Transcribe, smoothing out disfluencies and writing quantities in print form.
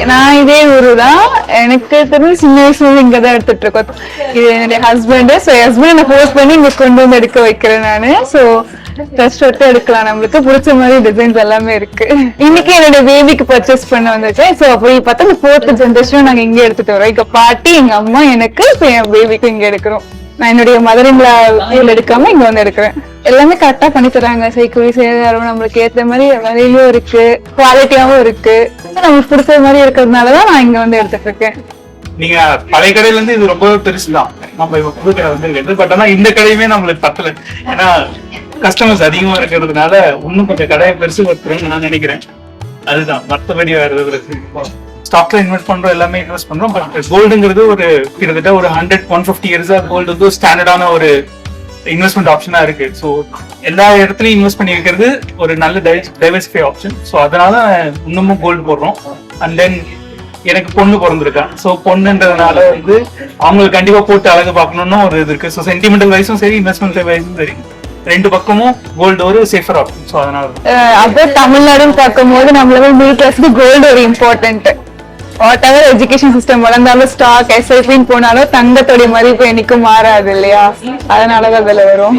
நான் இதே ஊரு தான். எனக்கு தெரிஞ்சு சின்ன வயசுல இங்கதான் எடுத்துட்டு இருக்கோம். இது என்னுடைய ஹஸ்பண்ட். ஸோ ஹஸ்பண்ட் என்ன ஃபோர்ஸ் பண்ணி இங்க கொண்டு வந்து எடுக்க வைக்கிறேன் நானு. ஸோ ட்ரெஸ் எடுத்து எடுக்கலாம், நம்மளுக்கு பிடிச்ச மாதிரி டிசைன்ஸ் எல்லாமே இருக்கு. இன்னைக்கு என்னோட பேபிக்கு பர்ச்சேஸ் பண்ண வந்திருக்கேன். ஸோ அப்படி பார்த்தா இந்த 4th ஜென்ரேஷன் நாங்க இங்க எடுத்துட்டு வரோம். எங்க பாட்டி, எங்க அம்மா, எனக்கு, என் பேபிக்கு இங்க எடுக்கிறோம். நான் என்னுடைய மதரின்ல எடுக்காம இங்க வந்து எடுக்கிறேன். எல்லாமே கரெக்டா பண்ணி தராங்க. செய்கூலி சேதாரம் நம்மளுக்கு ஏத்த மாதிரி விலையிலும் இருக்கு, குவாலிட்டியாவும் இருக்கு. நம்மளுக்கு பிடிச்ச மாதிரி இருக்கிறதுனாலதான் நான் இங்க வந்து எடுத்துட்டு இருக்கேன். நீங்க பழைய கடையில இருந்து இது ரொம்ப பெருசுதான். நம்ம இப்ப புது கடை வந்து பட் ஆனா இந்த கடையுமே நம்மளுக்கு பத்தல. ஏன்னா கஸ்டமர்ஸ் அதிகமா இருக்கிறதுனால இன்னும் கொஞ்சம் கடையை பெருசு படுத்துறேன்னு நான் நினைக்கிறேன். அதுதான், மற்றபடி வேற எதுவும் ஸ்டாக்ல இன்வெஸ்ட் பண்றோம், எல்லாமே இன்வெஸ்ட் பண்றோம். பட் கோல்டுங்கிறது ஒரு கிட்டத்தட்ட ஒரு 100-150 இயர்ஸா கோல்டு வந்து ஸ்டாண்டர்டான ஒரு இன்வெஸ்ட்மெண்ட் ஆப்ஷனா இருக்கு. ஸோ எல்லா இடத்துலயும் இன்வெஸ்ட் பண்ணி வைக்கிறது ஒரு நல்ல டைவர்சிஃபை ஆப்ஷன். ஸோ அதனால இன்னமும் கோல்டு போடுறோம். அண்ட் தென் எனக்கு பொண்ணு பிறந்திருக்கா. ஸோ பொண்ணுன்றதுனால வந்து அவங்களுக்கு கண்டிப்பா போட்டு அழகு பார்க்கணும்னு ஒரு இது இருக்கு. ஸோ சென்டிமெண்டல் வைஸும் சரி, இன்வெஸ்ட்மெண்ட் வைஸும் சரி, ரெண்டு பக்கமும் கோல்டு ஒரு சேஃபர் ஆப்ஷன். ஸோ அதனால அப்போ தமிழ்நாடுன்னு பார்க்கும்போது நம்மள மிடில் கிளாஸ்க்கு கோல்டு ஒரு important. Whatever education system வளர்ந்தாலும் ஸ்டாக் எஸ்ஐபின்னு போனாலும் தங்கத்தோடைய மதிப்பு என்னைக்கும் மாறாது இல்லையா? அதனாலதான் அதுல வரும்.